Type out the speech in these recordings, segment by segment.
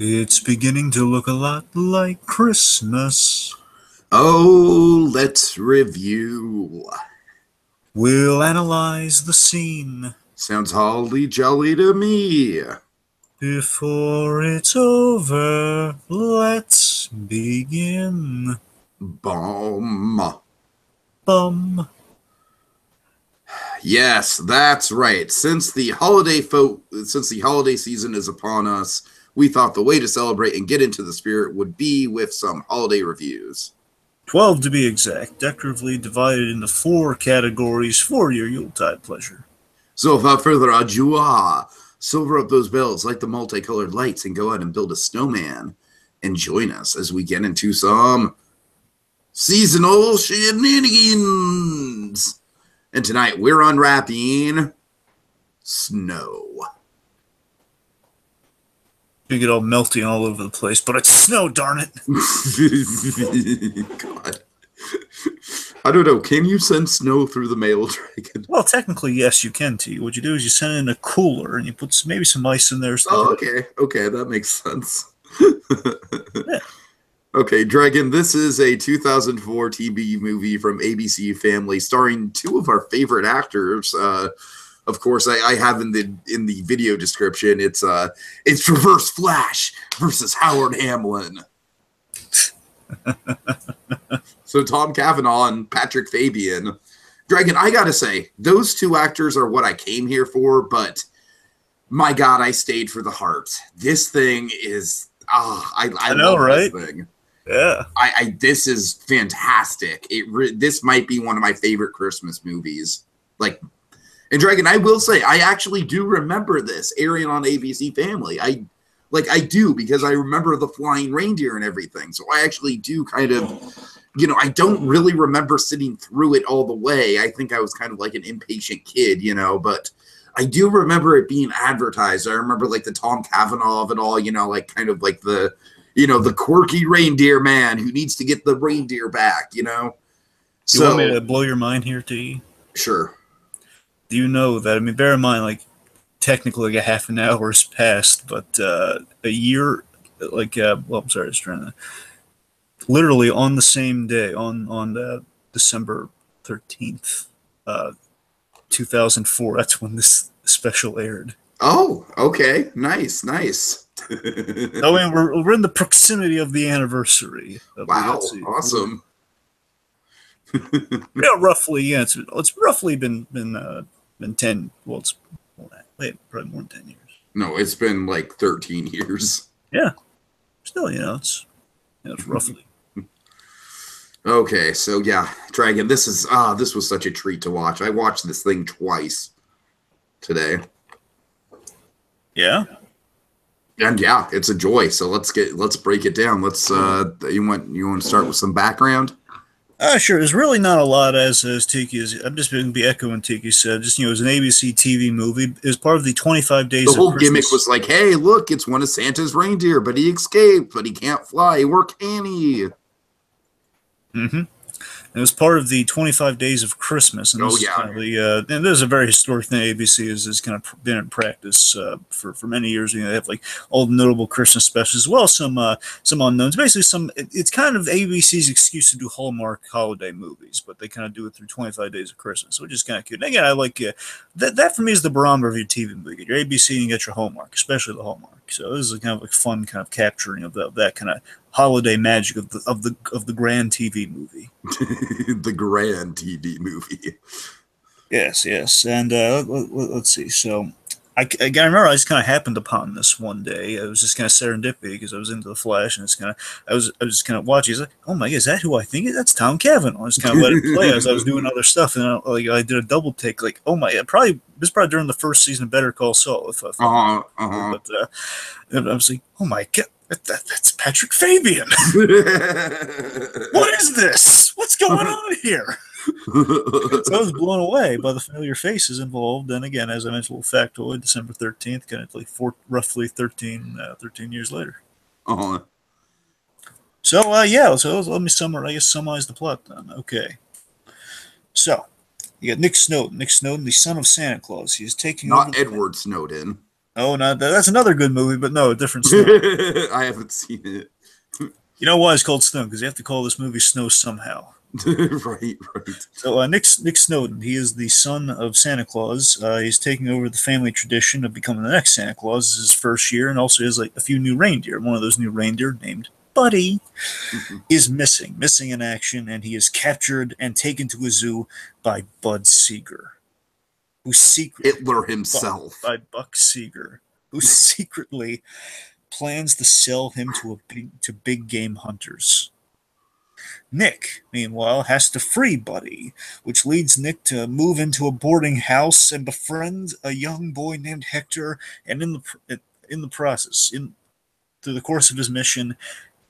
It's beginning to look a lot like Christmas. Oh, let's review. We'll analyze the scene Sounds holly jolly to me. before it's over. Let's begin. Bomb. Bum. Yes, that's right. Since the holiday season is upon us, we thought the way to celebrate and get into the spirit would be with some holiday reviews. 12 to be exact, decoratively divided into 4 categories for your Yuletide pleasure. So without further ado, silver up those bells, light the multicolored lights, and go out and build a snowman. And join us as we get into some seasonal shenanigans. And tonight we're unwrapping snow. You get all melty all over the place, but it's snow, darn it. God. I don't know. Can you send snow through the mail, Dragon? Well, technically, yes, you can, T. What you do is you send it in a cooler and you put maybe some ice in there. Oh, okay. Okay, that makes sense. Yeah. Okay, Dragon, this is a 2004 TV movie from ABC Family starring 2 of our favorite actors. Of course, I have in the video description, it's Reverse Flash versus Howard Hamlin. So Tom Cavanagh and Patrick Fabian. Dragon, I gotta say, those 2 actors are what I came here for, but my God, I stayed for the heart. This thing is, I know, love right? This thing. Yeah. This is fantastic. This might be one of my favorite Christmas movies. And Dragon, I will say, I actually do remember this airing on ABC Family. I do, because I remember the flying reindeer and everything. So I actually do kind of, I don't really remember sitting through it all the way. I think I was kind of like an impatient kid, but I do remember it being advertised. I remember the Tom Cavanagh of it all, kind of like the quirky reindeer man who needs to get the reindeer back, So, you want me to blow your mind here, T? Sure. Do you know that, bear in mind, technically a half an hour has passed, but a year, I'm sorry, I was trying to, literally on the same day, on December 13th, 2004, that's when this special aired. Oh, okay. Nice. Oh, and we're in the proximity of the anniversary. Wow, awesome. Yeah, roughly. Yeah, it's roughly been 10. Well, it's probably more than 10 years. No, it's been 13 years. Yeah, still, it's roughly. Okay, so yeah, Dragon, this was such a treat to watch. I watched this thing twice today. Yeah. And yeah, it's a joy. So let's break it down. You want to start with some background? Sure. There's really not a lot as Tiki is. I'm just going to be echoing Tiki said. Just, it was an ABC TV movie. It was part of the 25 Days of Christmas. The whole gimmick was like, hey, look, it's one of Santa's reindeer, but he escaped, but he can't fly. Where can he? Mm-hmm. It was part of the 25 Days of Christmas. And this is kind of and this is a very historic thing ABC has kind of been in practice for many years. They have all the notable Christmas specials as well as some unknowns. Basically, it's kind of ABC's excuse to do Hallmark holiday movies, but they kind of do it through 25 Days of Christmas, which is kind of cute. And again, I like that for me is the barometer of your TV movie. Get your ABC and get your Hallmark, especially the Hallmark. So this is kind of fun kind of capturing of that kind of holiday magic of the grand TV movie. The grand TV movie. Yes, and let's see. So I remember I just kind of happened upon this one day. It was just kind of serendipity because I was into the Flash, and I was just kind of watching. He's like, oh my God, is that who I think? That's Tom Cavanagh. I just kind of let it play as I was doing other stuff, and I did a double take. Oh my, this was probably during the first season of Better Call Saul. But I was like, oh my God. That's Patrick Fabian. What is this? What's going on here? So I was blown away by the familiar faces involved. And again, as I mentioned, a little factoid, December 13th, kind of roughly 13 years later. So, let me summarize the plot then. Okay. So, you got Nick Snowden. Nick Snowden, the son of Santa Claus. He's taking Not Edward Snowden. Oh, not that. That's another good movie, but no, a different Snow. I haven't seen it. You know why it's called Snow? Because you have to call this movie Snow somehow. Right, right. So Nick Snowden, he is the son of Santa Claus. He's taking over the family tradition of becoming the next Santa Claus. This is his first year, and also has like a few new reindeer. One of those new reindeer named Buddy is missing in action, and he is captured and taken to a zoo by Bud Seeger, who secretly Hitler himself. by Buck Seeger, who secretly plans to sell him to big game hunters. Nick, meanwhile, has to free Buddy, which leads Nick to move into a boarding house and befriend a young boy named Hector. And in the process, through the course of his mission,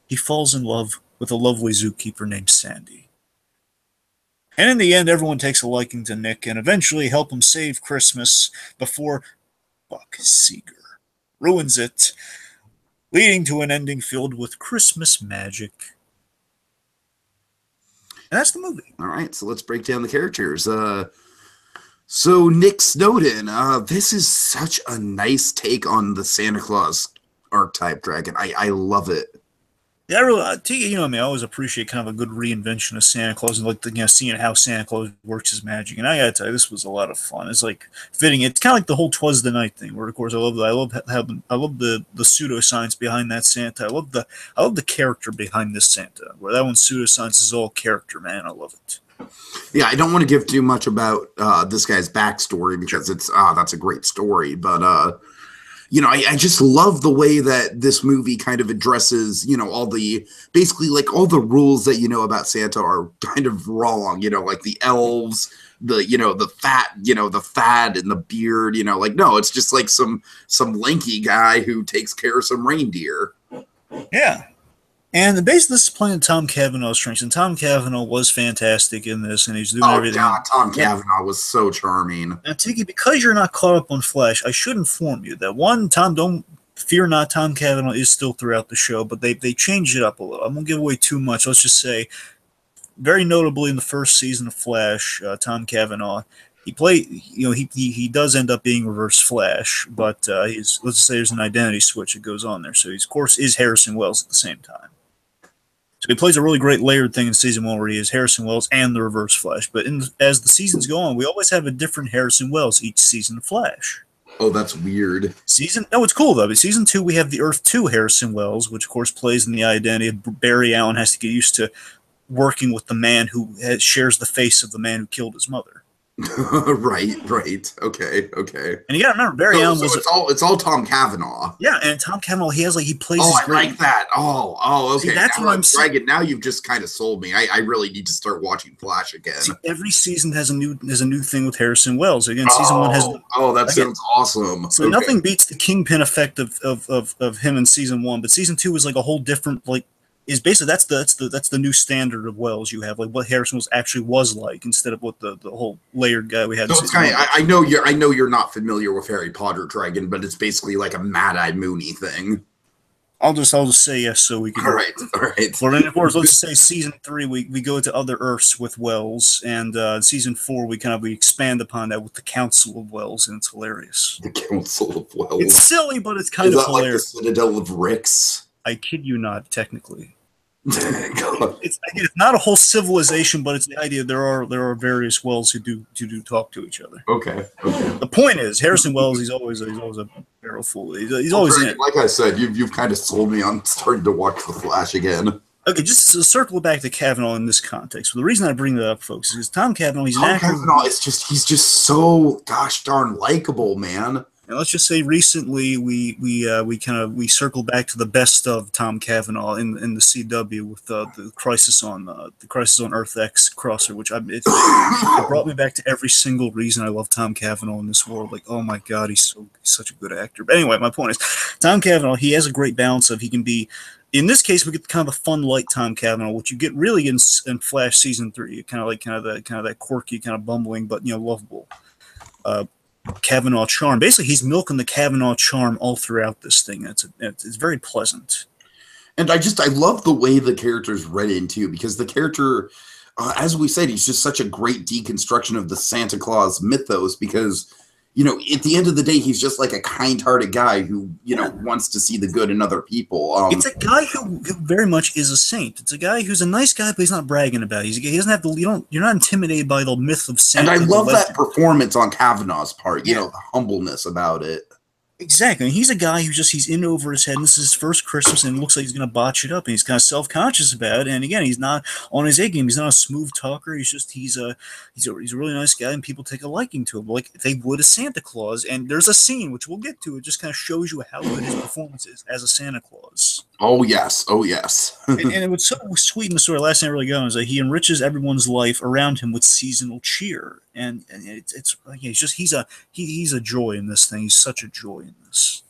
he falls in love with a lovely zookeeper named Sandy. And in the end, everyone takes a liking to Nick and eventually help him save Christmas before Buck Seeger ruins it, leading to an ending filled with Christmas magic. And that's the movie. All right, so let's break down the characters. So Nick Snowden, this is such a nice take on the Santa Claus archetype, Dragon. I love it. Yeah, I really, you know, I mean, I always appreciate kind of a good reinvention of Santa Claus and like seeing how Santa Claus works his magic. And I gotta tell you, this was a lot of fun. It's like fitting. It's kind of like the whole "Twas the Night" thing, where of course I love the pseudoscience behind that Santa. I love the character behind this Santa. Where that one pseudoscience is all character, man. I love it. Yeah, I don't want to give too much about this guy's backstory because that's a great story, but. You know, I just love the way that this movie kind of addresses, you know, all the rules that you know about Santa are kind of wrong, you know, like the elves, the fat and the beard, you know, like, no, it's just like some lanky guy who takes care of some reindeer. Yeah. And basically, this is playing Tom Cavanagh's strengths, and Tom Cavanagh was fantastic in this, and he's doing everything. Oh, God, Tom Cavanagh was so charming. Now, Tiki, because you're not caught up on Flash, I should inform you that don't fear not, Tom Cavanagh is still throughout the show, but they changed it up a little. I won't give away too much. Let's just say, very notably in the first season of Flash, Tom Cavanagh, he does end up being Reverse Flash, but let's just say there's an identity switch that goes on there. So he, of course, is Harrison Wells at the same time. So he plays a really great layered thing in season 1 where he is Harrison Wells and the Reverse Flash. But as the seasons go on, we always have a different Harrison Wells each season of Flash. Oh, that's weird. No, it's cool though. But season 2, we have the Earth 2 Harrison Wells, which of course plays in the identity of Barry Allen has to get used to working with the man who shares the face of the man who killed his mother. Right. Okay. And you gotta remember, Barry Allen was it's all Tom Cavanagh. Yeah, and Tom Cavanagh, he plays. Oh, I like that. Oh, okay. See, that's now what I'm saying. Dragon, now you've just kind of sold me. I really need to start watching Flash again. See, every season has a new thing with Harrison Wells. Again, season 1 has. Sounds awesome. So nothing beats the Kingpin effect of him in season 1, but season 2 is like a whole different is basically that's the new standard of Wells. You have like what Harrison Wells actually was like instead of what the whole layered guy we had. So it's kind of, I know you're not familiar with Harry Potter, Dragon, but it's basically like a Mad Eye Mooney thing. I'll just say yes so we can. All right. Well, then of course, let's say season 3 we go to other Earths with Wells, and season 4 we expand upon that with the Council of Wells, and it's hilarious. The Council of Wells. It's silly, but it's kind of hilarious. Like the Citadel of Ricks? I kid you not, technically. It's not a whole civilization, but it's the idea there are various Wells who do talk to each other. Okay. The point is, Harrison Wells, he's always a barrel fool. He's always in it. Like I said, you've kind of sold me on starting to watch The Flash again. Okay, just to circle back to Cavanagh in this context. The reason I bring that up, folks, is because Tom Cavanagh, he's just so gosh darn likable, man. And let's just say recently we circled back to the best of Tom Cavanagh in the CW with the Crisis on Earth X crosser, which it brought me back to every single reason I love Tom Cavanagh in this world. Like, oh my God, he's such a good actor. But anyway, my point is, Tom Cavanagh, he has a great balance of, he can be, in this case, we get kind of a fun, light Tom Cavanagh, which you get really in Flash season 3, kind of that quirky, kind of bumbling, but lovable. Cavanagh charm. Basically, he's milking the Cavanagh charm all throughout this thing. It's very pleasant. And I love the way the character's read into, because the character, as we said, he's just such a great deconstruction of the Santa Claus mythos, because you know, at the end of the day, he's just like a kind-hearted guy who, you know, wants to see the good in other people. It's a guy who very much is a saint. It's a guy who's a nice guy, but he's not bragging about it. He doesn't have to. You're not intimidated by the myth of saint. And I love that performance on Cavanagh's part. You know, the humbleness about it. Exactly. And he's a guy who he's in over his head, and this is his first Christmas, and it looks like he's going to botch it up, and he's kind of self-conscious about it. And again, he's not on his A game. He's not a smooth talker. He's a really nice guy, and people take a liking to him, like they would a Santa Claus. And there's a scene which we'll get to. It just kind of shows you how good his performance is as a Santa Claus. Oh yes, oh yes. and what's so sweet in the story, last thing I really go is that he enriches everyone's life around him with seasonal cheer, and he's a joy in this thing. He's such a joy in this.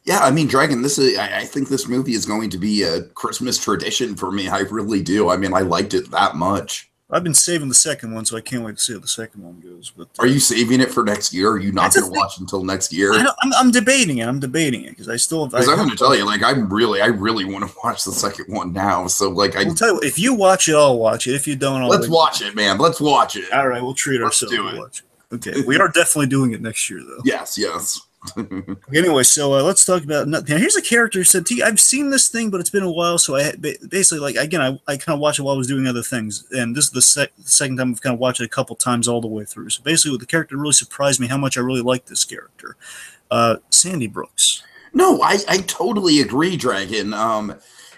Yeah, I mean, Dragon, I think this movie is going to be a Christmas tradition for me. I really do. I mean, I liked it that much. I've been saving the second one, so I can't wait to see how the second one goes. But are you saving it for next year? Or are you not going to watch until next year? I'm debating it. because I still. Because I'm going to tell you, like, I really want to watch the second one now. So, like, I'll tell you, if you watch it, I'll watch it. If you don't, let's watch it, man. Let's watch it. All right, we'll treat ourselves to watch it. Okay, we are definitely doing it next year, though. Yes. Anyway, so let's talk about. Now, here's a character who said, I've seen this thing, but it's been a while, so I basically, like, again, I kind of watched it while I was doing other things, and this is the second time I've kind of watched it a couple times all the way through. So basically, the character really surprised me how much I really liked this character, Sandy Brooks. No, I totally agree, Dragon.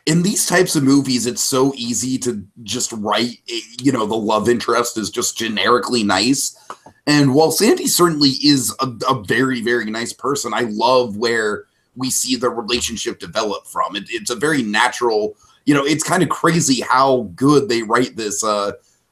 In these types of movies, it's so easy to just write, you know, the love interest is just generically nice. And while Sandy certainly is a very, very nice person, I love where we see the relationship develop from. It's a very natural, you know, it's kind of crazy how good they write this,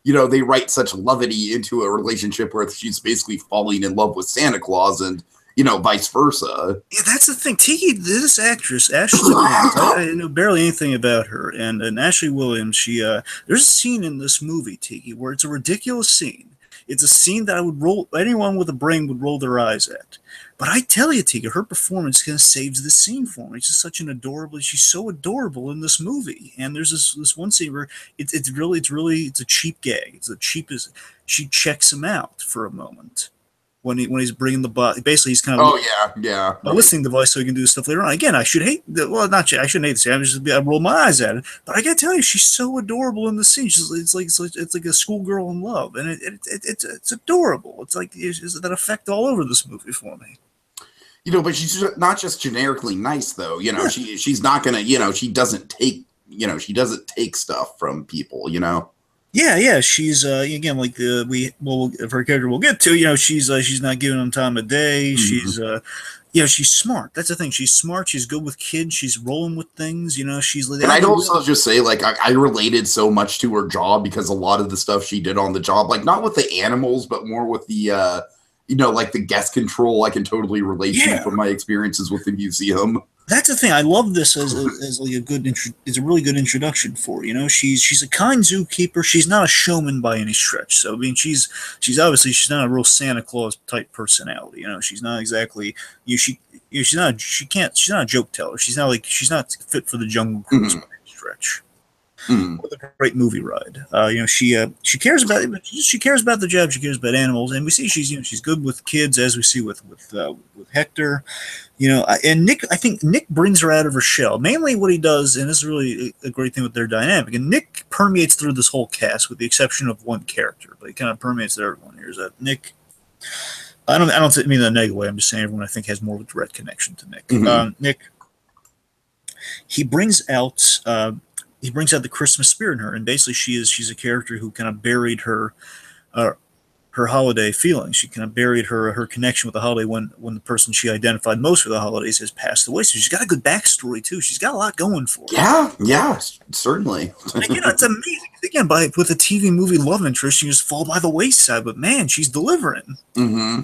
you know, they write such levity into a relationship where she's basically falling in love with Santa Claus and, you know, vice versa. Yeah, that's the thing. Tiki, this actress, Ashley Williams, I know barely anything about her. And Ashley Williams, there's a scene in this movie, Tiki, where it's a ridiculous scene. It's a scene that anyone with a brain would roll their eyes at. But I tell you, Tiki, her performance kind of saves the scene for me. She's so adorable in this movie. And there's this one scene where it's a cheap gag. It's the cheapest. She checks him out for a moment. When he's bringing the body, basically he's kind of a listening device so he can do stuff later on. Again, I shouldn't hate the scene. I roll my eyes at it, but I gotta tell you, she's so adorable in the scene. It's like a schoolgirl in love, and it's adorable. It's like there's that effect all over this movie for me. You know, but she's not just generically nice, though. You know, she's not gonna. You know, she doesn't take stuff from people. You know. Yeah, she's again like if her character we'll get to, you know, she's not giving them time of day. Mm-hmm. She's smart. That's the thing. She's smart. She's good with kids. She's rolling with things. You know, And I'd also just say, like, I related so much to her job because a lot of the stuff she did on the job, like not with the animals, but more with the you know, like the guest control. I can totally relate to from my experiences with the museum. That's the thing. I love this as like it's a really good introduction for her. You know, she's a kind zookeeper. She's not a showman by any stretch. So I mean, she's obviously not a real Santa Claus type personality. You know, she's not exactly she's not a joke teller. She's not fit for the Jungle Cruise by any stretch. With a great movie ride. You know, she cares about it, but she cares about the job. She cares about animals, and we see she's good with kids, as we see with Hector. You know, and Nick. I think Nick brings her out of her shell. Mainly, what he does, and this is really a great thing with their dynamic. And Nick permeates through this whole cast, with the exception of one character, but he kind of permeates everyone. Here's that Nick. I don't mean that in a negative way. I'm just saying everyone I think has more of a direct connection to Nick. Nick. He brings out the Christmas spirit in her, and basically she's a character who kind of buried her holiday feelings. She kind of buried her connection with the holiday when the person she identified most for the holidays has passed away. So she's got a good backstory too. She's got a lot going for her. Yeah, certainly. And again, it's amazing. Again, with a TV movie love interest, she just fall by the wayside. But man, she's delivering. Yeah,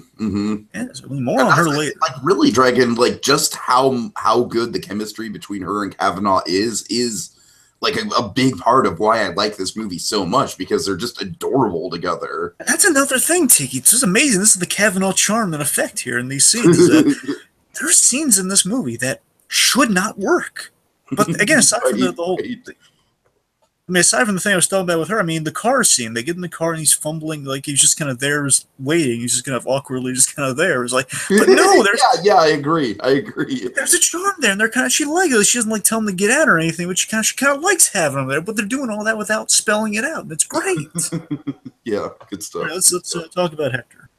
so more on her later. Like really, Dragon, like just how good the chemistry between her and Cavanagh is like a big part of why I like this movie so much, because they're just adorable together. That's another thing, Tiki. It's just amazing. This is the Cavanagh charm and effect here in these scenes. There's scenes in this movie that should not work. But again, aside from the whole thing. I mean, aside from the thing I was talking about with her, I mean, the car scene, they get in the car and he's fumbling, like he's just kind of there, waiting. He's just kind of awkwardly just kind of there. It's like, but no, there's... yeah, I agree. There's a charm there, and they're kind of, she likes it. She doesn't like tell him to get out or anything, but she kind of likes having him there, but they're doing all that without spelling it out, and it's great. Yeah, good stuff. All right, let's talk about Hector.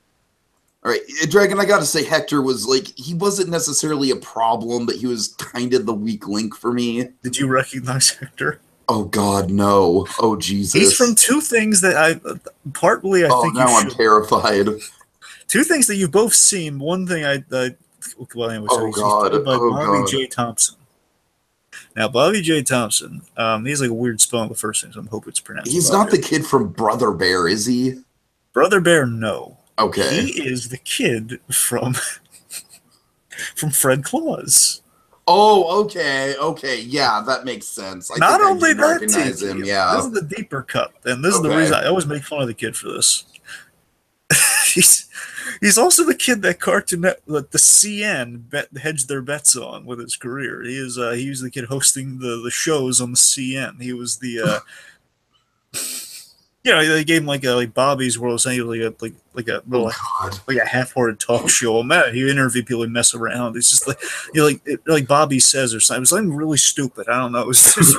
All right, Dragon, I gotta say, Hector was like, he wasn't necessarily a problem, but he was kind of the weak link for me. Did you recognize Hector? Oh God, no! Oh Jesus! He's from two things that I partly I think. Oh, now I'm terrified. Two things that you've both seen. One thing well, anyway, oh God! He's by Bobby God. J. Thompson. Now, Bobby J. Thompson, he's like a weird spelling the first name, so I hope it's pronounced. He's not the kid from Brother Bear, is he? Brother Bear, no. Okay. He is the kid from Fred Claus. Oh, okay, yeah, that makes sense. Not only that, recognize him, yeah. This is the deeper cut, and this is the reason I always make fun of the kid for this. He's also the kid that Cartoon Network, the CN hedged their bets on with his career. He was the kid hosting the shows on the CN. He was the they gave him like Bobby's World, saying like a half-hearted talk show. Man, he interviewed people who mess around. It's just like Bobby says or something. It was something really stupid. I don't know. It was just,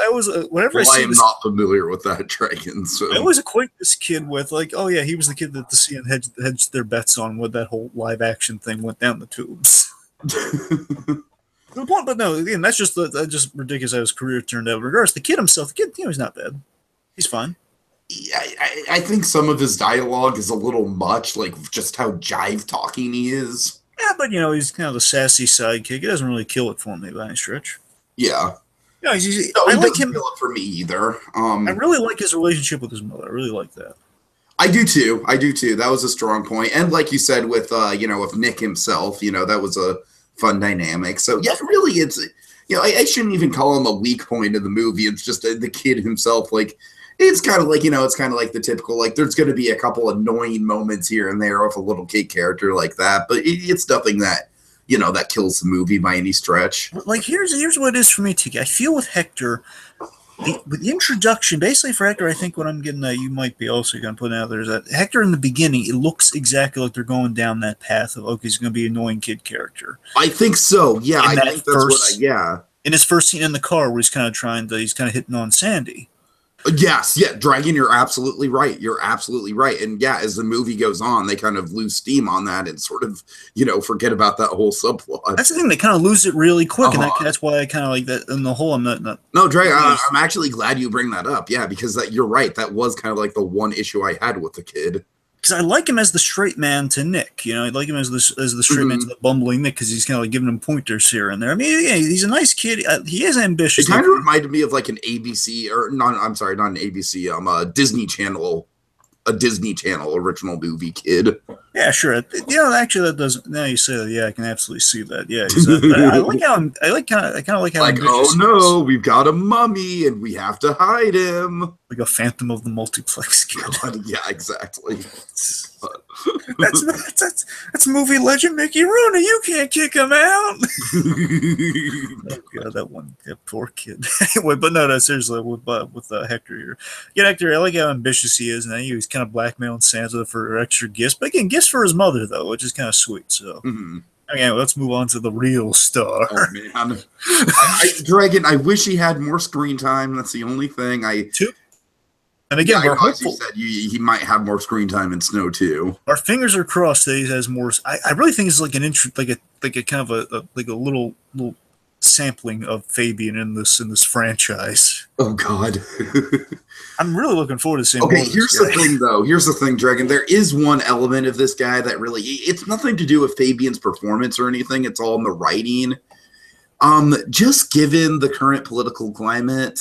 I was whenever I am not familiar with that, Dragon. So I always equate this kid with oh yeah, he was the kid that the CN hedged their bets on when that whole live action thing went down the tubes. The point, but no, again, that's just ridiculous how his career turned out. Regardless, the kid himself, he's not bad. He's fine. Yeah, I think some of his dialogue is a little much, like just how jive talking he is. Yeah, but he's kind of the sassy sidekick. He doesn't really kill it for me by any stretch. Yeah. No, I like him. Kill it for me either. I really like his relationship with his mother. I really like that. I do too. That was a strong point. And like you said, with with Nick himself, that was a fun dynamic. So yeah, really, it's I shouldn't even call him a weak point in the movie. It's just the kid himself, like. It's kind of like, it's kind of like the typical, like, there's going to be a couple annoying moments here and there of a little kid character like that, but it's nothing that, that kills the movie by any stretch. Like, here's what it is for me, Tiki. I feel with Hector, the introduction, basically for Hector, I think what I'm getting at, you might be also going to put out there, is that Hector in the beginning, it looks exactly like they're going down that path of, okay, he's going to be an annoying kid character. I think so, yeah. I think that's in his first scene in the car where he's kind of hitting on Sandy. Yes, yeah, Dragon, you're absolutely right. And yeah, as the movie goes on, they kind of lose steam on that and sort of, forget about that whole subplot. That's the thing, they kind of lose it really quick, and that's why I kind of like that. And the whole, No, Dragon, I'm actually glad you bring that up. Yeah, because you're right. That was kind of like the one issue I had with the kid. Because I like him as the straight man to Nick. I like him as the straight man to the bumbling Nick, because he's kind of like giving him pointers here and there. I mean, yeah, he's a nice kid. He is ambitious. It kind of reminded me of like an ABC not an ABC, Disney Channel original movie kid. Yeah, sure. Actually, that does. Now you say that, yeah, I can absolutely see that. Yeah, I like how I kind of like how. Like, oh no, we've got a mummy and we have to hide him. Like a Phantom of the Multiplex kid. Yeah, exactly. That's movie legend Mickey Rooney. You can't kick him out. Oh god, that poor kid. Anyway, but no, seriously, with Hector here. Yeah, Hector, I like how ambitious he is, and he's kind of blackmailing Santa for extra gifts. But again, gifts for his mother though, which is kind of sweet. So. Mm-hmm. Okay, let's move on to the real star. Oh, man. Dragon, I wish he had more screen time. That's the only thing. And again, we're hopeful. You said he might have more screen time in Snow too. Our fingers are crossed that he has more. I really think it's like an like a kind of a little sampling of Fabian in this franchise. Oh God. I'm really looking forward to seeing. Okay, here's the thing, though. Here's the thing, Dragon. There is one element of this guy that really, it's nothing to do with Fabian's performance or anything. It's all in the writing. Just given the current political climate,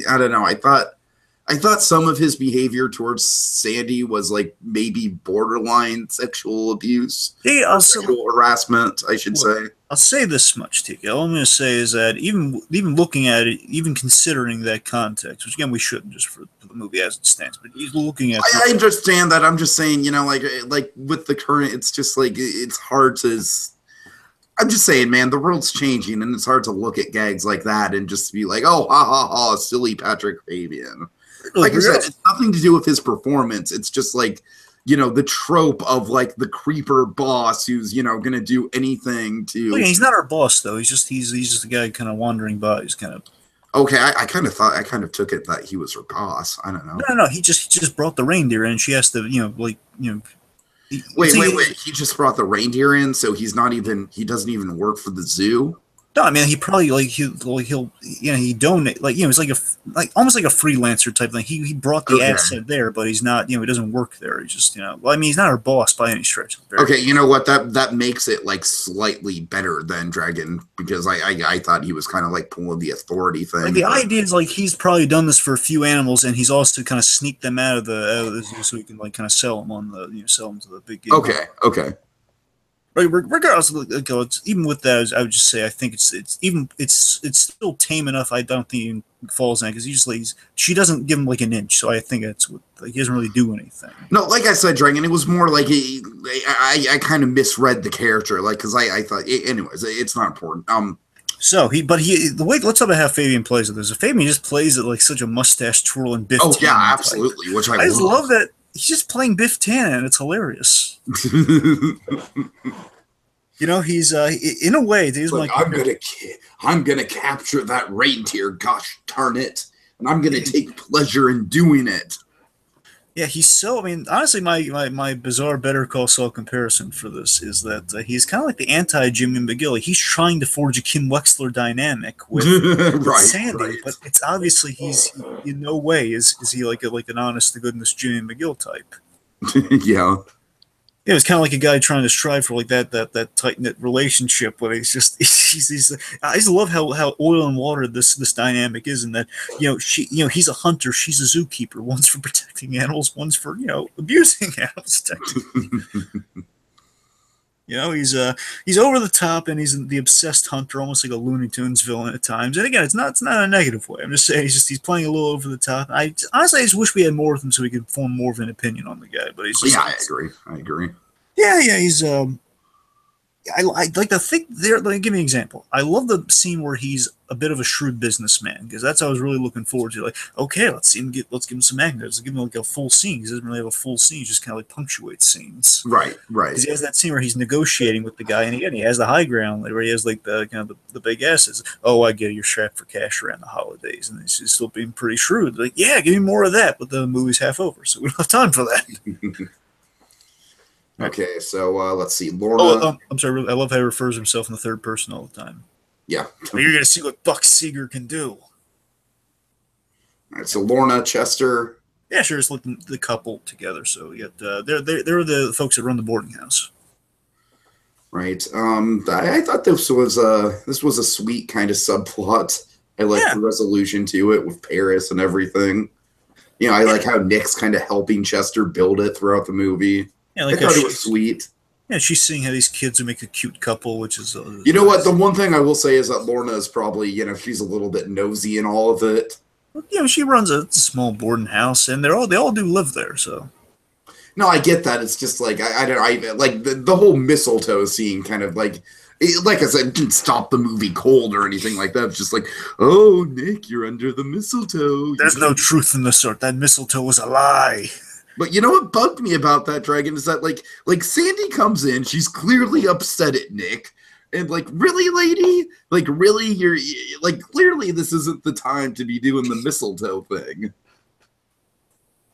I don't know. I thought some of his behavior towards Sandy was like maybe borderline sexual abuse, sexual harassment, I should say. I'll say this much, Tiki. All I'm going to say is that even looking at it, even considering that context, which again we shouldn't just for the movie as it stands, but he's looking at. I understand that. I'm just saying, like with the current, it's just like it's hard to. I'm just saying, man, the world's changing, and it's hard to look at gags like that and just be like, oh, ha, ha, ha, silly Patrick Fabian. Like I said, it's nothing to do with his performance. It's just like, you know, the trope of like the creeper boss who's, you know, going to do anything to. Well, yeah, he's not our boss though. He's just a guy kind of wandering by. He's kind of. Okay, I kind of took it that he was her boss. I don't know. No. He just brought the reindeer in. She has to, wait. He just brought the reindeer in, so he doesn't even work for the zoo. No, I mean he probably he donate it's like almost like a freelancer type thing. He brought the asset there, but he's not he doesn't work there. He's just he's not our boss by any stretch. Okay, you know what, that makes it like slightly better than Dragon, because I thought he was kind of like pulling the authority thing. Like the idea is like he's probably done this for a few animals, and he's also kind of sneaked them out of the zoo so he can like kind of sell them on the sell them to the big game. Okay. Right, regardless, even with that, I would just say I think it's still tame enough. I don't think he falls in because she doesn't give him like an inch, so I think that's what he doesn't really do anything. No, like I said, Dragon, it was more like I kind of misread the character, like because I thought, anyways, it's not important. Let's talk about how Fabian plays it. There's Fabian just plays it like such a mustache twirling Biff. Oh yeah, absolutely. Which I just love that he's just playing Biff Tannen, and it's hilarious. He's in a way. He's like, I'm gonna capture that reindeer. Gosh darn it! And I'm gonna take pleasure in doing it. Yeah, he's so. I mean, honestly, my bizarre Better Call Saul comparison for this is that he's kind of like the anti-Jimmy McGill. He's trying to forge a Kim Wexler dynamic with Sandy, but it's obviously he's in no way is he like an honest to goodness Jimmy McGill type. Yeah. Yeah, it's kind of like a guy trying to strive for like that tight knit relationship, but he's I just love how oil and water this dynamic is, and that he's a hunter, she's a zookeeper. One's for protecting animals, one's for abusing animals. He's over the top, and he's the obsessed hunter, almost like a Looney Tunes villain at times. And again, it's not in a negative way. I'm just saying he's playing a little over the top. I just wish we had more of him so we could form more of an opinion on the guy. But I agree. Yeah, he's I like to think there. Like, give me an example. I love the scene where he's a bit of a shrewd businessman, because that's what I was really looking forward to. Like, okay, let's give him some action. Let's give him like a full scene. He doesn't really have a full scene. He just kind of like punctuates scenes. Right. Because he has that scene where he's negotiating with the guy, and again, he has the high ground, where he has like the big asses. Oh, I get it. You're strapped for cash around the holidays, and he's still being pretty shrewd. Like, yeah, give me more of that. But the movie's half over, so we don't have time for that. Okay, so let's see. Lorna. Oh, I'm sorry. I love how he refers to himself in the third person all the time. Yeah. You're going to see what Buck Seeger can do. All right, so Lorna, Chester. Yeah, sure. It's like the couple together. So they're the folks that run the boarding house. Right. I thought this was a sweet kind of subplot. I like the resolution to it with Paris and everything. I like how Nick's kind of helping Chester build it throughout the movie. Yeah, like I thought it was sweet. Yeah, she's seeing how these kids make a cute couple, which is. You know what? The one thing I will say is that Lorna is probably, she's a little bit nosy in all of it. She runs a small boarding house, and they all do live there. So. No, I get that. It's just like I like the whole mistletoe scene, kind of like I said, didn't stop the movie cold or anything like that. It's just like, oh, Nick, you're under the mistletoe. There's no truth in the sort. That mistletoe was a lie. But you know what bugged me about that, Dragon, is that like Sandy comes in, she's clearly upset at Nick, and like, really, lady? Like, really, you're like, clearly this isn't the time to be doing the mistletoe thing.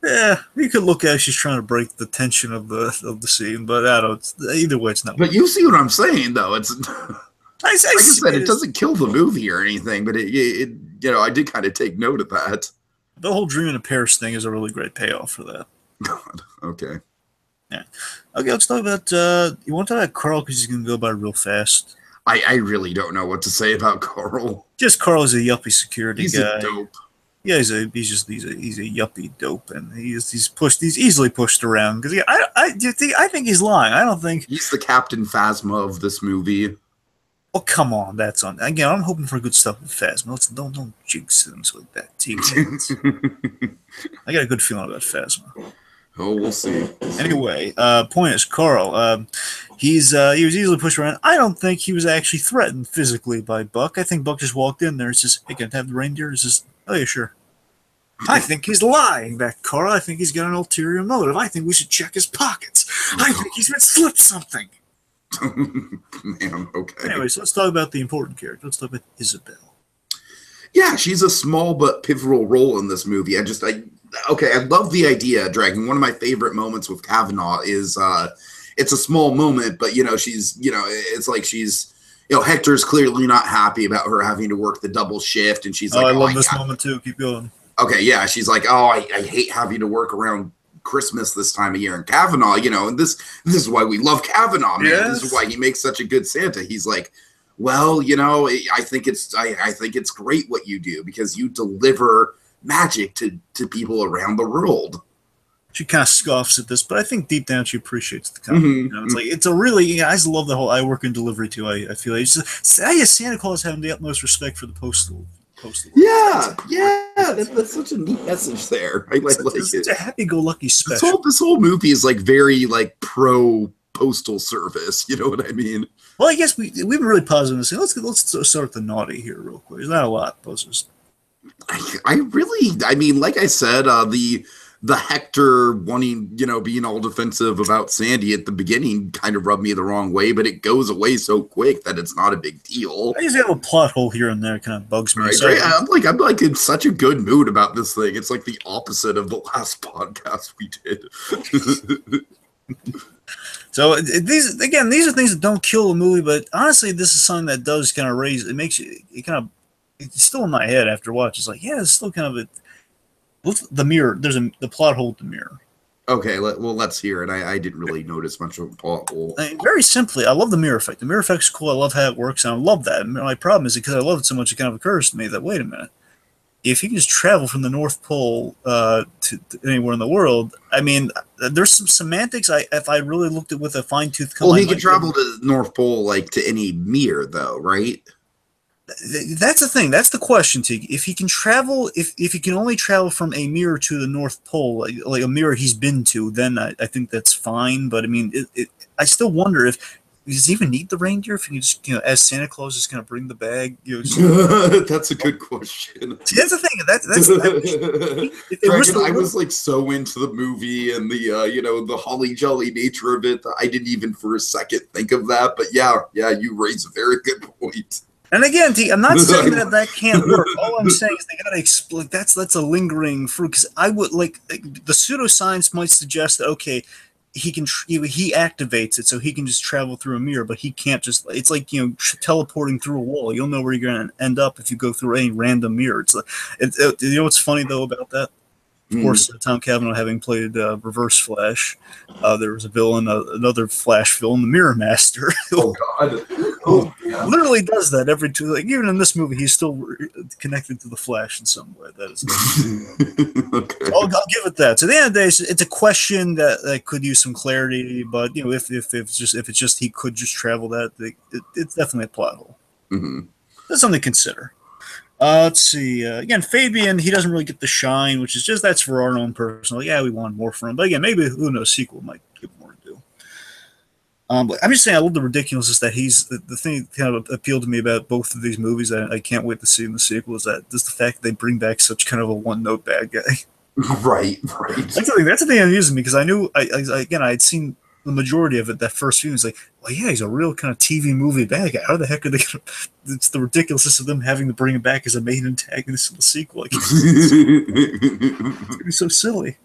Yeah, you could look at it, she's trying to break the tension of the scene, but I don't. Either way, it's not. But you see what I'm saying, though. It's like I said, it doesn't kill the movie or anything, but it I did kind of take note of that. The whole Dreaming of Paris thing is a really great payoff for that. God. Okay. Yeah. Okay, let's talk about you want to talk about Carl, because he's gonna go by real fast. I really don't know what to say about Carl. Just Carl is a yuppie security guy. He's a dope. Yeah, he's a yuppie dope, and he's easily pushed around, because I think he's lying. I don't think he's the Captain Phasma of this movie. Oh, come on, that's on. Again, I'm hoping for good stuff with Phasma. Don't jinx them like that. I got a good feeling about Phasma. Oh, we'll see. Anyway, point is, Carl. He was easily pushed around. I don't think he was actually threatened physically by Buck. I think Buck just walked in there and says, "Hey, can I have the reindeer?" He says, "Oh yeah, sure." I think he's lying, that Carl. I think he's got an ulterior motive. I think we should check his pockets. I think he's been slipped something. Man, okay. Anyway, so let's talk about the important character. Let's talk about Isabel. Yeah, she's a small but pivotal role in this movie. I love the idea, Dragon. One of my favorite moments with Cavanagh is it's a small moment, but she's it's like she's Hector's clearly not happy about her having to work the double shift, and she's like, I love this moment too. Keep going. Okay, yeah, she's like, oh, I hate having to work around Christmas this time of year. And Cavanagh, and this is why we love Cavanagh, man. Yes. This is why he makes such a good Santa. He's like, well, I think it's great what you do because you deliver magic to people around the world. She kind of scoffs at this, but I think deep down she appreciates the compliment. Mm-hmm. It's like it's a really. I just love the whole "I work in delivery" too. I feel like Santa Claus having the utmost respect for the postal. Yeah, that's such a neat message there. I like it. It's a happy-go-lucky special. This whole movie is like very like pro postal service. You know what I mean? Well, I guess we've been really positive this. Let's start with the naughty here real quick. There's not a lot posters. I mean, like I said, the Hector wanting, being all defensive about Sandy at the beginning kind of rubbed me the wrong way, but it goes away so quick that it's not a big deal. I just have a plot hole here and there, kind of bugs me. Right, so I'm like in such a good mood about this thing. It's like the opposite of the last podcast we did. So these are things that don't kill the movie, but honestly, this is something that does kind of raise. It makes you. It's still in my head after watch. It's like, yeah, it's still kind of a. The mirror. There's the plot hole with the mirror. Okay, let's hear it. I didn't really notice much of a plot hole. Very simply, I love the mirror effect. The mirror effect's cool. I love how it works, and I love that. My problem is because I love it so much, it kind of occurs to me that wait a minute, if you can just travel from the North Pole to anywhere in the world, I mean, there's some semantics. If I really looked at with a fine tooth comb, he can travel to the North Pole like to any mirror, though, right? That's the thing. That's the question, Tiki. If he can travel, if he can only travel from a mirror to the North Pole, like a mirror he's been to, then I think that's fine. But I mean, I still wonder if does he even need the reindeer? If he can just, as Santa Claus is going to bring the bag. That's a good question. See, that's the thing. I was like so into the movie and the the holly jolly nature of it that I didn't even for a second think of that. But yeah, you raise a very good point. And again, I'm not saying that can't work. All I'm saying is they got to explain. That's a lingering fruit. Because I would like the pseudoscience might suggest that he activates it so he can just travel through a mirror, but he can't just. It's like teleporting through a wall. You'll know where you're going to end up if you go through any random mirror. It's like, you know what's funny though about that? Of course, Tom Cavanagh having played Reverse Flash, there was a villain, another Flash villain, the Mirror Master. Oh God! Oh, yeah. Literally does that every two. Like even in this movie, he's still connected to the Flash in some way. That is. Okay. I'll give it that. So at the end of the day, it's a question that could use some clarity. But if it's just he could just travel that, it's definitely a plot hole. Mm-hmm. That's something to consider. Let's see. Again, Fabian, he doesn't really get the shine, which is that's for our own personal. Yeah, we want more from him. But again, maybe who knows, sequel might give more to do. But I'm just saying, I love the ridiculousness that he's the thing that kind of appealed to me about both of these movies. I can't wait to see in the sequel is that just the fact that they bring back such kind of a one-note bad guy. Right. That's the thing that amused me because I knew I had seen the majority of it that first film. It's like, well, yeah, he's a real kind of TV movie bad guy. How the heck are they going to? It's the ridiculousness of them having to bring him back as a main antagonist in the sequel. Like, it's so silly.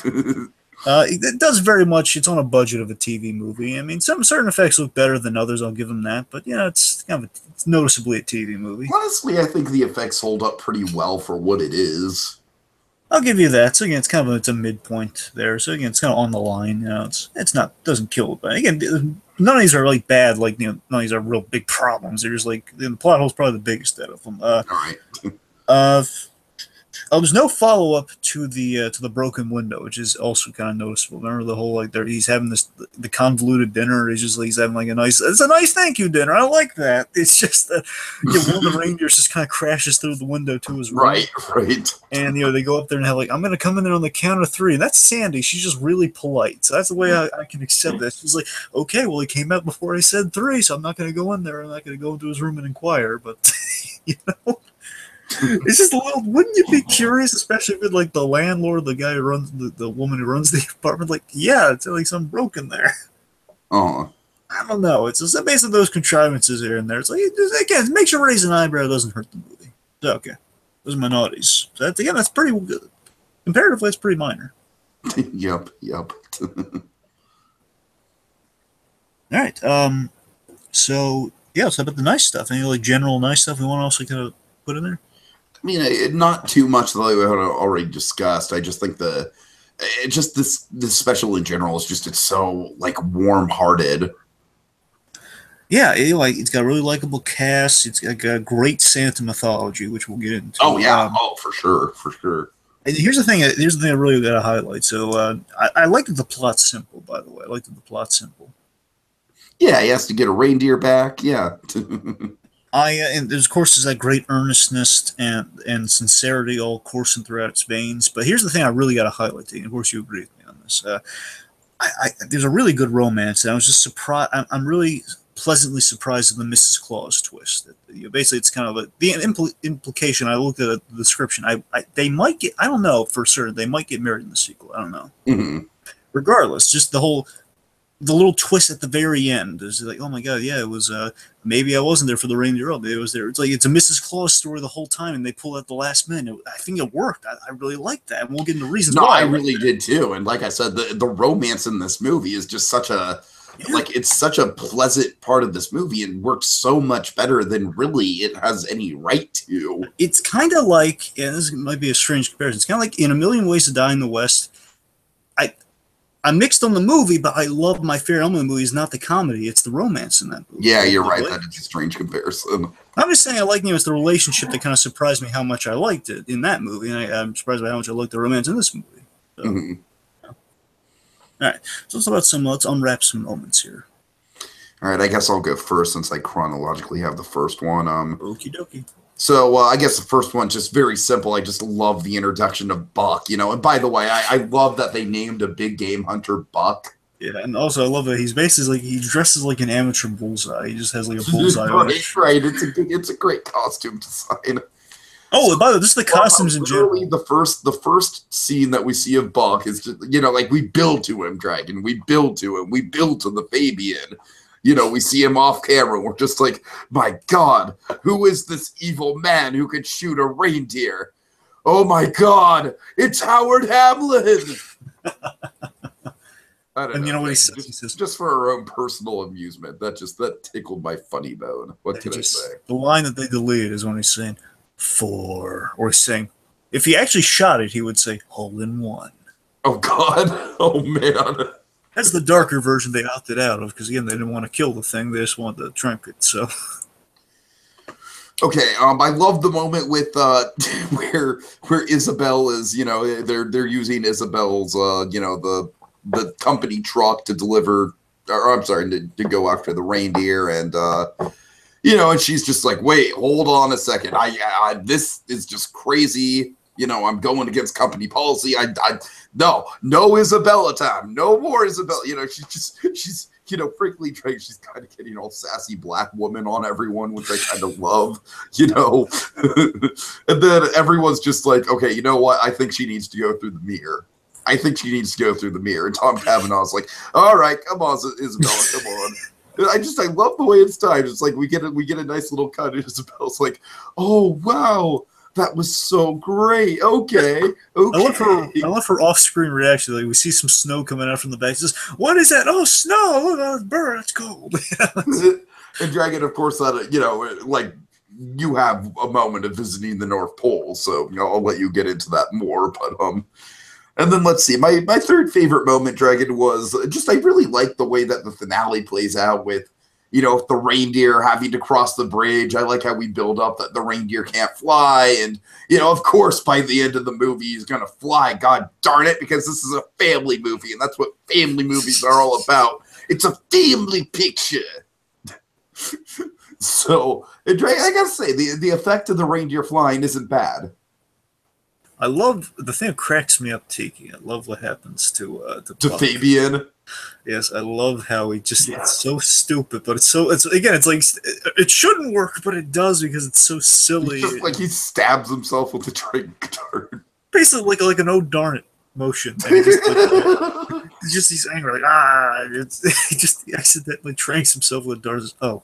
It does very much. It's on a budget of a TV movie. I mean, some certain effects look better than others. I'll give them that. But it's kind of it's noticeably a TV movie. Honestly, I think the effects hold up pretty well for what it is. I'll give you that. So again, it's a midpoint there. So again, it's kind of on the line. It's not doesn't kill it. But again, none of these are like bad. Like none of these are real big problems. They're just like the plot hole's probably the biggest out of them. All right. there's no follow up to the broken window, which is also kind of noticeable. Remember the whole like he's having the convoluted dinner. He's having like it's a nice thank you dinner. I like that. It's just that one of the reindeers just kind of crashes through the window to his room. Right. And they go up there and have like, I'm gonna come in there on the count of 3. And that's Sandy. She's just really polite, so that's the way I can accept that. She's like, okay, well he came out before I said 3, so I'm not gonna go in there. I'm not gonna go into his room and inquire. But it's just a little. Wouldn't you be curious, especially if like the landlord, the guy who runs the woman who runs the apartment, like, yeah, it's like something broken there. I don't know. It's just basically those contrivances here and there. It's like, again, make sure raising an eyebrow doesn't hurt the movie. So, okay, those are my naughties. So that's pretty good. Comparatively, it's pretty minor. Yep. All right. So yeah, so about the nice stuff. Any like general nice stuff we want to also kind of put in there? I mean, not too much the way we had already discussed. I just think this special in general is just, it's so like warm-hearted. Yeah, it's got a really likable cast. It's got a great Santa mythology, which we'll get into. Oh yeah, for sure. And here's the thing I really got to highlight. So I liked the plot simple, by the way. I liked the plot simple. Yeah, he has to get a reindeer back. Yeah. And there's, of course, that great earnestness and sincerity all coursing throughout its veins. But here's the thing I really got to highlight to you. Of course, you agree with me on this. There's a really good romance, and I was just surprised. I'm really pleasantly surprised at the Mrs. Claus twist. Basically, it's kind of the implication. I looked at the description. They might get. I don't know for certain. They might get married in the sequel. I don't know. Mm-hmm. Regardless, just the little twist at the very end is like, oh my god, yeah, it was. Maybe I wasn't there for the reindeer. It was there. It's like it's a Mrs. Claus story the whole time, and they pull at the last minute. I think it worked. I really liked that, and we'll get into reasons why. I really did too. And like I said, the romance in this movie is just such a it's such a pleasant part of this movie, and works so much better than really it has any right to. It's kind of like, and this might be a strange comparison. It's kind of like In a Million Ways to Die in the West. I'm mixed on the movie, but I love my favorite element of the movie is not the comedy, it's the romance in that movie. Yeah, you're right. That is a strange comparison. I'm just saying I like it's the relationship that kind of surprised me how much I liked it in that movie, and I'm surprised by how much I liked the romance in this movie. So, All right, so let's unwrap some moments here. All right, I guess I'll go first since I chronologically have the first one. Okie dokie. So I guess the first one, just very simple. I just love the introduction of Buck, And by the way, I love that they named a big game hunter Buck. Yeah, and also I love that he's basically he dresses like an amateur bullseye. He just has like a bullseye. Right. It's a great costume design. Oh, by the way, this is the costumes in general. The first scene that we see of Buck is just, like we build to him, Dragon. We build to him. We build to the Fabian. We see him off camera. We're just like, my God, who is this evil man who could shoot a reindeer? Oh my God, it's Howard Hamlin. I don't know. What he says? Just for our own personal amusement. That tickled my funny bone. What can I say? The line that they deleted is when he's saying 4, or he's saying, if he actually shot it, he would say hole in 1. Oh God. Oh man. That's the darker version they opted out of because, again, they didn't want to kill the thing. They just wanted the trinket, so. Okay, I love the moment with where Isabel is, they're using Isabel's, the company truck to deliver, or I'm sorry, to go after the reindeer, and, and she's just like, wait, hold on a second. This is just crazy. I'm going against company policy. No Isabella time. No more Isabella. She's frankly, she's kind of getting all sassy black woman on everyone, which I kind of love, And then everyone's just like, okay, you know what? I think she needs to go through the mirror. And Tom Cavanaugh's like, all right, come on, Isabella, come on. I love the way it's timed. It's like we get a nice little cut, and Isabel's like, oh wow. That was so great. Okay. I love her off-screen reaction. Like we see some snow coming out from the back. Says, "What is that? Oh, snow! Look, oh, bird. It's cold." And Dragon, of course, like you have a moment of visiting the North Pole, so I'll let you get into that more. But and then let's see. My third favorite moment, Dragon, was just I really like the way that the finale plays out with. you know, the reindeer having to cross the bridge. I like how we build up that the reindeer can't fly. And, you know, of course, by the end of the movie, he's going to fly. God darn it, because this is a family movie, and that's what family movies are all about. It's a family picture. So, I gotta say, the effect of the reindeer flying isn't bad. I love the thing that cracks me up, Tiki. I love what happens to Fabian. Yes, I love how it's so stupid, but it's like it shouldn't work, but it does because it's so silly. It's just like he stabs himself with the trading card. Basically, like an "oh darn it" motion. And he's angry, like he accidentally tranks himself with darts. Oh.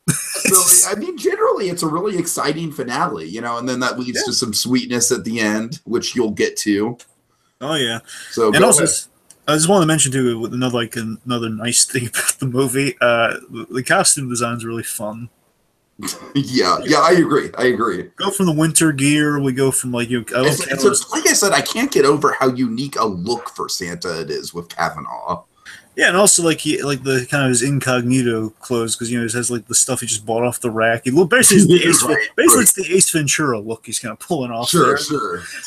So, I mean, generally, it's a really exciting finale, you know, and then that leads to some sweetness at the end, which you'll get to. Oh yeah. So, and also, I just wanted to mention too, another nice thing about the movie. The costume design is really fun. yeah, I agree. Go from the winter gear. We go from like like I said, I can't get over how unique a look for Santa it is with Cavanagh. Yeah, and also like the kind of his incognito clothes, because you know he has like the stuff he just bought off the rack. Basically, it's the Ace Ventura look he's kind of pulling off. Sure.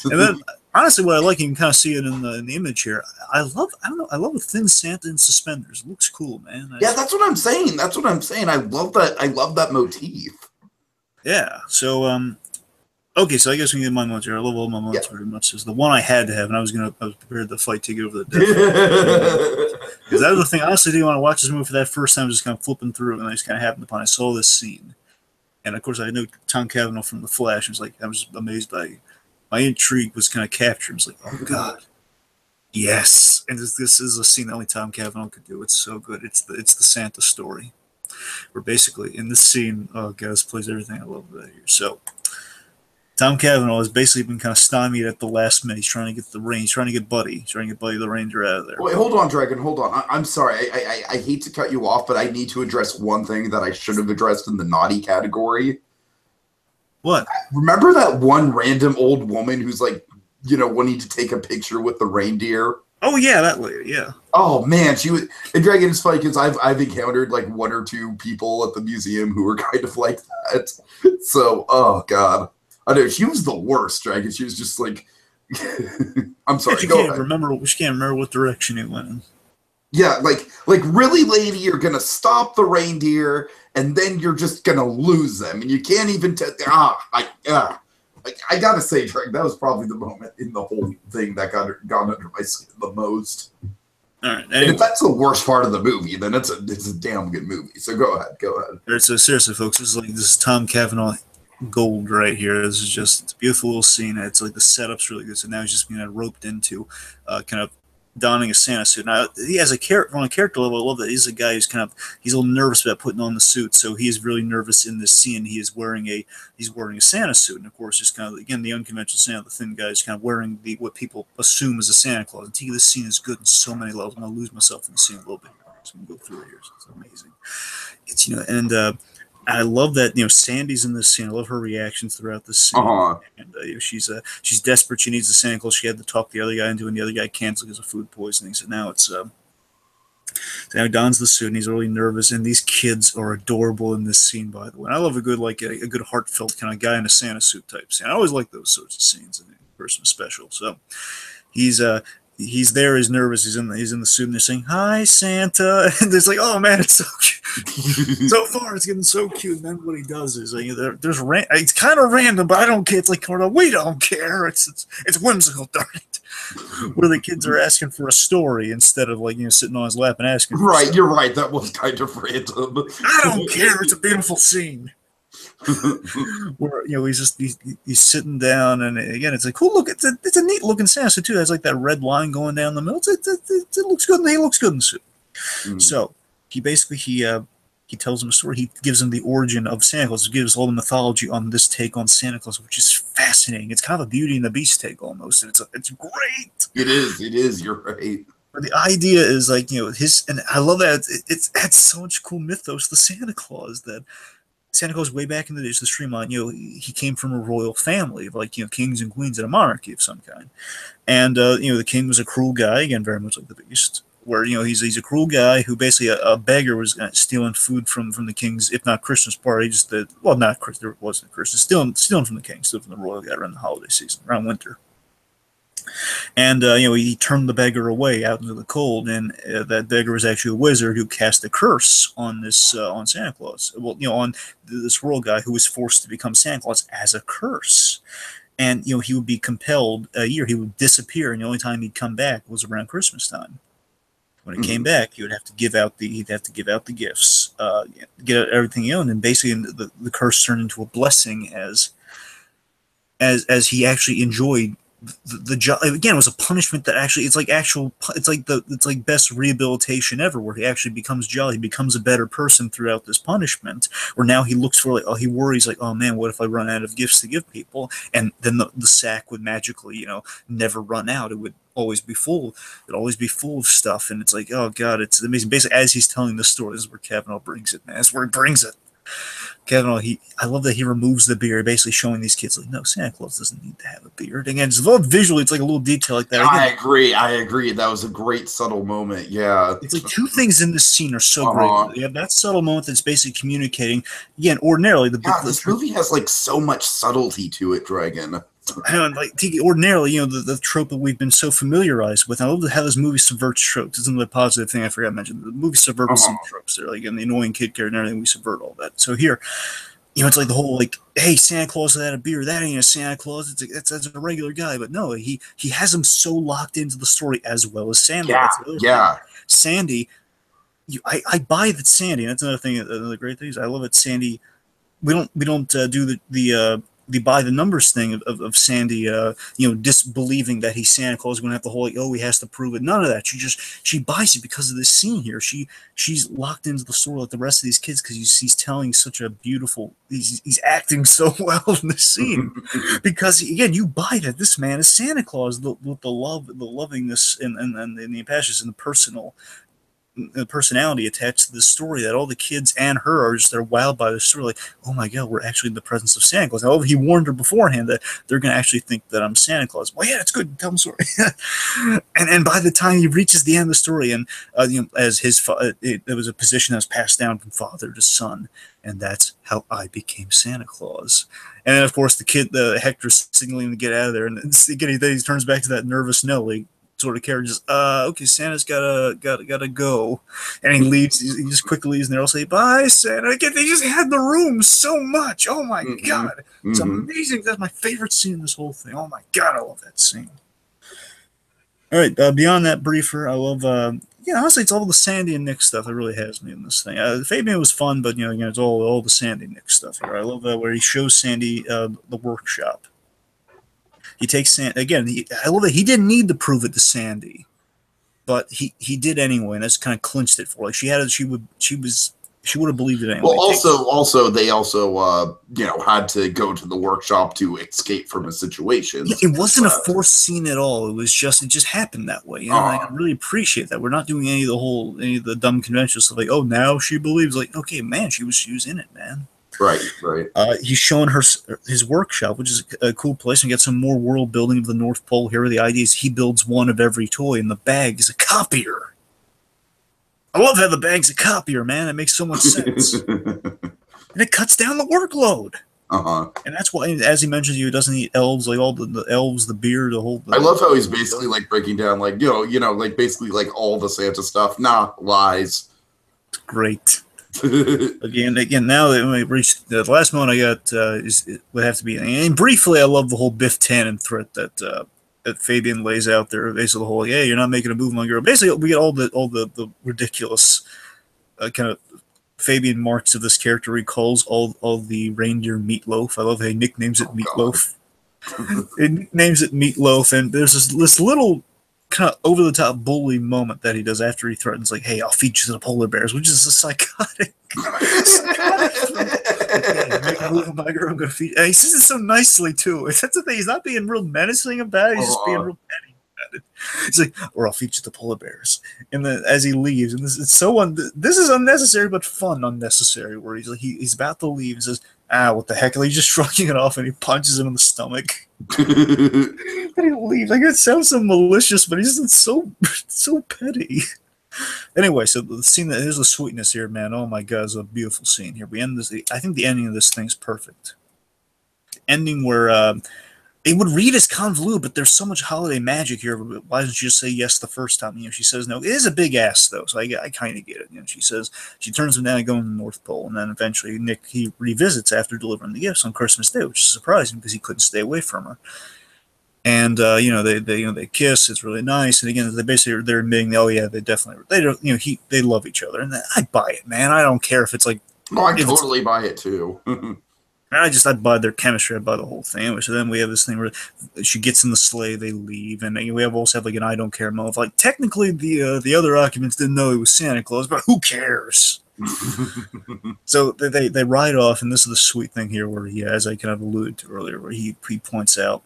And then honestly, what I like, you can kind of see it in the image here. I love a thin Santa in suspenders. It looks cool, man. That's what I'm saying. I love that motif. Yeah. So okay, so I guess we can get my moments here. I love all my moments pretty much. It's the one I had to have, and I was prepared to fight to get over the death. Because that was the thing. I honestly didn't want to watch this movie for that first time, just kind of flipping through, and I just kind of happened upon. I saw this scene, and of course I knew Tom Cavanagh from The Flash. I was amazed by my intrigue was kind of captured. I was like, oh god, yes! And this is a scene that only Tom Cavanagh could do. It's so good. It's the Santa story, where basically in this scene, oh god, this plays everything I love about here. So. Tom Cavanagh has basically been kind of stymied at the last minute. He's trying to get He's trying to get Buddy the Ranger out of there. Wait, hold on, Dragon. Hold on. I'm sorry. I hate to cut you off, but I need to address one thing that I should have addressed in the naughty category. What? Remember that one random old woman who's like, you know, wanting to take a picture with the reindeer? Oh yeah, that lady. Yeah. Oh man, she was. And Dragon, it's funny because I've encountered like one or two people at the museum who were kind of like that. So, oh god. I know she was the worst, Dragon. She was just like, I'm sorry. She can't remember what direction it went in. Yeah, like really, lady, you're gonna stop the reindeer, and then you're just gonna lose them, and you can't even. I gotta say, Dragon, that was probably the moment in the whole thing that got under my skin the most. All right. Anyway. And if that's the worst part of the movie, then it's a damn good movie. So go ahead. All right, so seriously, folks, this is Tom Cavanagh. Gold right here. This is just a beautiful little scene. It's like the setup's really good. So now he's just being roped into kind of donning a Santa suit. Now he has on a character level. I love that he's a guy who's he's a little nervous about putting on the suit. So he is really nervous in this scene. He's wearing a Santa suit, and of course, it's kind of again the unconventional Santa. The thin guy is kind of wearing what people assume is a Santa Claus. And this scene is good in so many levels. I'm gonna lose myself in the scene a little bit. So I'm gonna go through it here. So it's amazing. It's and. I love that Sandy's in this scene. I love her reactions throughout this scene. And she's desperate. She needs the Santa Claus. She had to talk the other guy into, and the other guy canceled because of food poisoning. So now so now he dons the suit, and he's really nervous. And these kids are adorable in this scene, by the way. And I love a good a good heartfelt kind of guy in a Santa suit type scene. I always like those sorts of scenes in Christmas special. So he's there, he's nervous, he's in the suit, and they're saying, "Hi, Santa," and it's like, oh man, it's so cute. So far, it's getting so cute. And then what he does is, it's kind of random, but I don't care. It's like, we don't care. It's whimsical, darn it. Where the kids are asking for a story instead of sitting on his lap and asking. Right, you're right. That was kind of random. I don't care. It's a beautiful scene. Where he's sitting down, and again it's like, cool, look, it's a neat looking Santa too. It has like that red line going down the middle. It looks good, and he looks good in the suit. So he basically he tells him a story. He gives him the origin of Santa Claus. He gives all the mythology on this take on Santa Claus, which is fascinating. It's kind of a Beauty and the Beast take almost, and it's great. It is. You're right. But the idea is and I love that it adds so much cool mythos to Santa Claus that. Santa Claus way back in the days of the Streamline, he came from a royal family of kings and queens in a monarchy of some kind. And, the king was a cruel guy, again, very much like the Beast. where he's a cruel guy who basically a beggar was stealing food from the king's, if not Christmas party, just not Christmas, there wasn't Christmas, stealing from the king, stealing from the royal guy around the holiday season, around winter. And he turned the beggar away out into the cold, and that beggar was actually a wizard who cast a curse on this on Santa Claus. Well, on this royal guy who was forced to become Santa Claus as a curse. And he would be compelled a year. He would disappear, and the only time he'd come back was around Christmas time. When it came back, he would have to give out the gifts, get everything he owned, and basically the curse turned into a blessing as he actually enjoyed the job. Again, it was a punishment that actually it's like best rehabilitation ever, where he actually becomes jolly, he becomes a better person throughout this punishment, where now he looks for he worries oh man, what if I run out of gifts to give people? And then the sack would magically never run out. It would always be full. It'd always be full of stuff, and it's oh god, it's amazing. Basically, as he's telling the story, this is where Cavanagh brings it, man. That's where he brings it. Cavanagh, I love that he removes the beard, basically showing these kids no, Santa Claus doesn't need to have a beard. Again, it's visually, it's like a little detail like that. Again, I agree. That was a great subtle moment. Yeah, it's like two things in this scene are so great. You have that subtle moment that's basically communicating. Again, ordinarily this movie has so much subtlety to it, Dragon. Tiki, ordinarily, the trope that we've been so familiarized with. I love how this movie subverts tropes. It's another positive thing I forgot to mention. The movie subverts some tropes there, the annoying kid character and everything. We subvert all that. So here, it's like the whole hey, Santa Claus without a beard, that ain't a Santa Claus. That's a regular guy. But no, he has him so locked into the story as well as Sandy. Yeah. Sandy, I buy that Sandy. And that's another thing. Another great thing is I love it. Sandy, we don't do the by the numbers thing of Sandy, disbelieving that he's Santa Claus, going to have the whole he has to prove it. None of that. She buys it because of this scene here. She's locked into the story like the rest of these kids because he's telling such a beautiful. He's acting so well in the scene because again you buy that this man is Santa Claus with the love, the lovingness, and the impassions and the personality attached to the story, that all the kids and her are just they're wowed by the story, oh my god, we're actually in the presence of Santa Claus. Now, he warned her beforehand that they're going to actually think that I'm Santa Claus. Well, yeah, it's good. Tell them the story. and by the time he reaches the end of the story, and as his it was a position that was passed down from father to son, and that's how I became Santa Claus. And then, of course, the Hector's signaling to get out of there, and again he turns back to that nervous Nelly sort of character, just okay, Santa's gotta go, and he leaves. He just quickly leaves, and they're all say bye, Santa. Again, they just had the room so much. Oh my god, it's amazing. That's my favorite scene in this whole thing. Oh my god, I love that scene. All right, beyond that briefer, I love. Honestly, it's all the Sandy and Nick stuff that really has me in this thing. Fabian was fun, but again, it's all the Sandy and Nick stuff here. I love where he shows Sandy the workshop. He takes Sandy again. I love that he didn't need to prove it to Sandy, but he did anyway, and that's kind of clinched it for her. She would have believed it anyway. Well, also they had to go to the workshop to escape from a situation. It wasn't a forced scene at all. It just happened that way. I really appreciate that. We're not doing any of the dumb conventional stuff oh, now she believes. Okay, man, she was in it, man. Right. He's showing her his workshop, which is a cool place, and get some more world building of the North Pole here. The idea is he builds one of every toy, and the bag is a copier. I love how the bag's a copier, man. That makes so much sense, and it cuts down the workload. And that's why, as he mentions, he doesn't eat elves, all the elves, the beer, the whole. I love how he's basically breaking down, basically all the Santa stuff. Nah, lies. It's great. again, now that we reached the last moment I got would have to be, and briefly, I love the whole Biff Tannen threat that Fabian lays out there. Basically, the whole, hey, you're not making a move, my girl. Basically, we get all the ridiculous kind of Fabian marks of this character. He calls all the reindeer Meatloaf. I love how he nicknames it Meatloaf. He nicknames it Meatloaf, and there's this little kind of over-the-top bully moment that he does after he threatens, hey, I'll feed you to the polar bears, which is a psychotic okay, make a move, my girl, I'm going to feed you. And he says it so nicely, too. That's the thing. He's not being real menacing about it. He's just being real petty about it. He's or I'll feed you to the polar bears. And then as he leaves, and this is unnecessary, but fun unnecessary, where he's about to leave and says, what the heck? He's just shrugging it off, and he punches him in the stomach. And he leaves. It sounds so malicious, but he's just so petty. Anyway, so the scene that is the sweetness here, man. Oh my God, it's a beautiful scene here. We end this. I think the ending of this thing's perfect. Ending where it would read as convoluted, but there's so much holiday magic here. Why didn't you just say yes the first time? She says no. It is a big ass though, so I kind of get it. She says she turns him down and going to the North Pole, and then eventually Nick he revisits after delivering the gifts on Christmas Day, which is surprising because he couldn't stay away from her. And they kiss. It's really nice. And again, they're admitting, oh yeah, they don't, they love each other, and I buy it, man. I don't care if it's like. Oh, I totally buy it too. I buy their chemistry. I buy the whole thing. So then we have this thing where she gets in the sleigh, they leave, and we also have like an I don't care moment. Like technically, the other occupants didn't know it was Santa Claus, but who cares? So they ride off, and this is the sweet thing here, where he, as I kind of alluded to earlier, where he points out.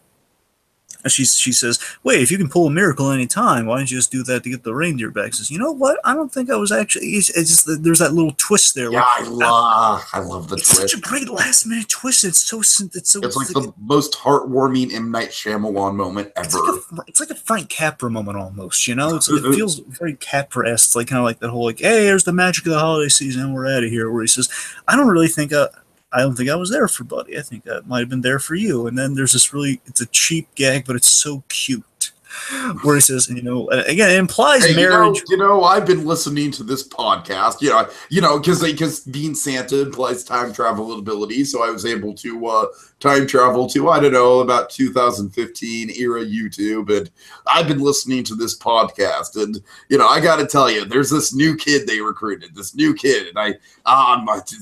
She says, wait, if you can pull a miracle any time, why don't you just do that to get the reindeer back? She says, you know what? I don't think I was actually. It's just there's that little twist there. Yeah, I love the twist. It's such a great last minute twist. It's like the most heartwarming M. Night Shyamalan moment ever. It's like a Frank Capra moment almost. It feels very Capra-esque. It's like kind of like that whole like, hey, here's the magic of the holiday season. We're out of here. Where he says, I don't think I was there for Buddy. I think I might have been there for you. And then there's this it's a cheap gag, but it's so cute. Where he says, again, it implies marriage. I've been listening to this podcast, because being Santa implies time travel ability. So I was able to time travel to, I don't know, about 2015 era YouTube. And I've been listening to this podcast. And, I got to tell you, there's this new kid they recruited, and this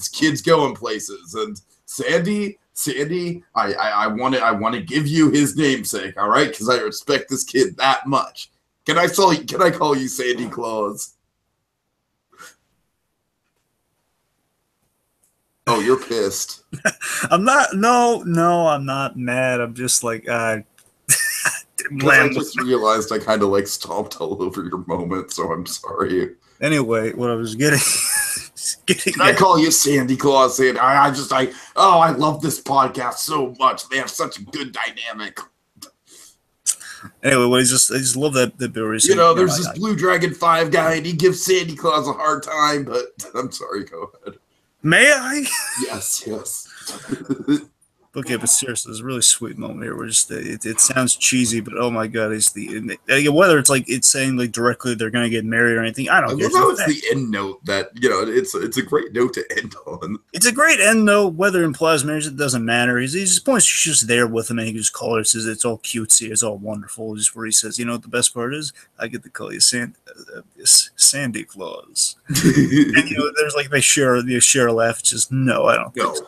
kid's going places. And Sandy, I want to give you his namesake, all right? Because I respect this kid that much. Can I call you Sandy Claus? Oh, you're pissed. I'm not. No, I'm not mad. I'm just like I just realized I kind of like stomped all over your moment, so I'm sorry. Anyway, what I was getting. Can I call you Sandy Claus? I love this podcast so much. They have such a good dynamic. Anyway, I just love that bit where he's there's this BlueDragonFive guy, and he gives Sandy Claus a hard time. But I'm sorry. Go ahead. May I? Yes. Okay, but seriously, there's a really sweet moment here where it sounds cheesy, but oh my God, whether it's like it's saying like directly they're gonna get married or anything, I don't care. It's the end note that it's a great note to end on. It's a great end note, whether it implies marriage, it doesn't matter. He's just points, she's just there with him, and he just calls her, says it's all cutesy, it's all wonderful. Just where he says, what the best part is, I get to call you Sandy Claus. And there's like they share a laugh. It's just no, I don't think so.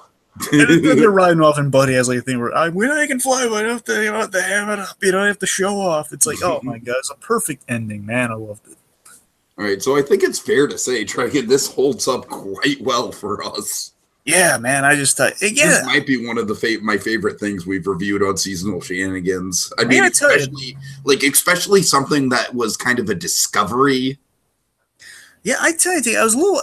And then they're riding off, and Buddy has like a thing where I can fly, but I don't have to ham it up. I have to show off. It's like, oh my God, it's a perfect ending, man. I loved it. All right, so I think it's fair to say, Dragon, this holds up quite well for us. Yeah, man. I just thought, this might be one of my favorite things we've reviewed on Seasonal Shenanigans. I mean, especially something that was kind of a discovery. Yeah, I tell you,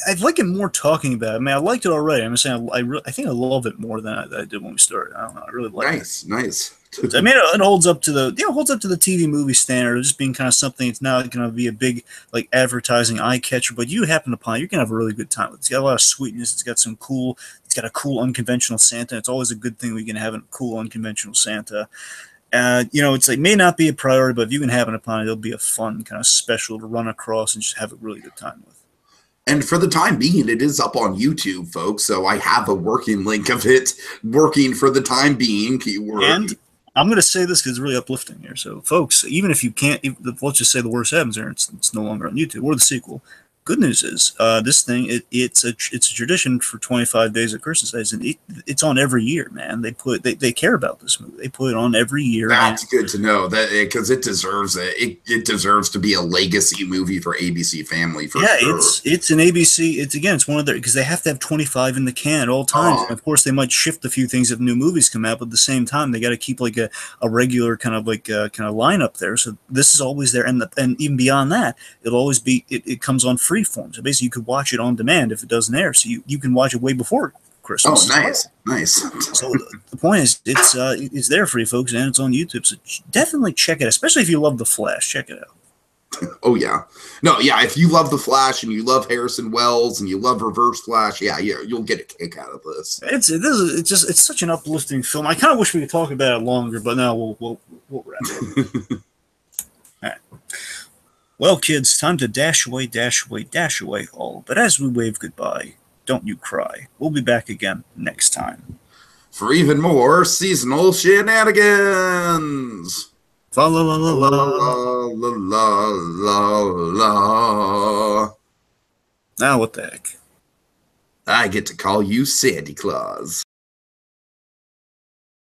I'd like it more talking about it. I mean, I liked it already. I'm saying I think I love it more than I did when we started. I don't know. I really like it. Nice. I mean, it holds up to the TV movie standard of just being kind of something. It's not going to be a big like advertising eye catcher, but you happen upon you're going to have a really good time with it. It's got a lot of sweetness. It's got a cool unconventional Santa. It's always a good thing we can have a cool unconventional Santa. It's like may not be a priority, but if you can happen upon it, it'll be a fun kind of special to run across and just have a really good time with. And for the time being, it is up on YouTube, folks. So I have a working link of it working for the time being. Keyword. And I'm going to say this because it's really uplifting here. So, folks, even if you can't, let's just say the worst happens there, it's no longer on YouTube or the sequel. Good news is this thing it's a tradition for 25 days at Christmas, and it's on every year, man. They care about this movie. They put it on every year. That's good to know that because it deserves it. It deserves to be a legacy movie for ABC Family. Sure. It's an ABC. It's one of their because they have to have 25 in the can at all times. And of course, they might shift a few things if new movies come out, but at the same time, they got to keep like a regular kind of lineup there. So this is always there, and even beyond that, it'll always be it comes on freeform. So basically, you could watch it on demand if it doesn't air. So you can watch it way before Christmas. Oh, nice. So the point is, it's there for you folks, and it's on YouTube. So definitely check it, especially if you love The Flash. Check it out. Oh yeah, no, yeah. If you love the Flash and you love Harrison Wells and you love Reverse Flash, yeah, you'll get a kick out of this. It's such an uplifting film. I kind of wish we could talk about it longer, but no, we'll wrap it. All right. Well, kids, time to dash away, dash away, dash away all. But as we wave goodbye, don't you cry. We'll be back again next time for even more seasonal shenanigans. La la la la la la la la la. Now what the heck? I get to call you Santa Claus.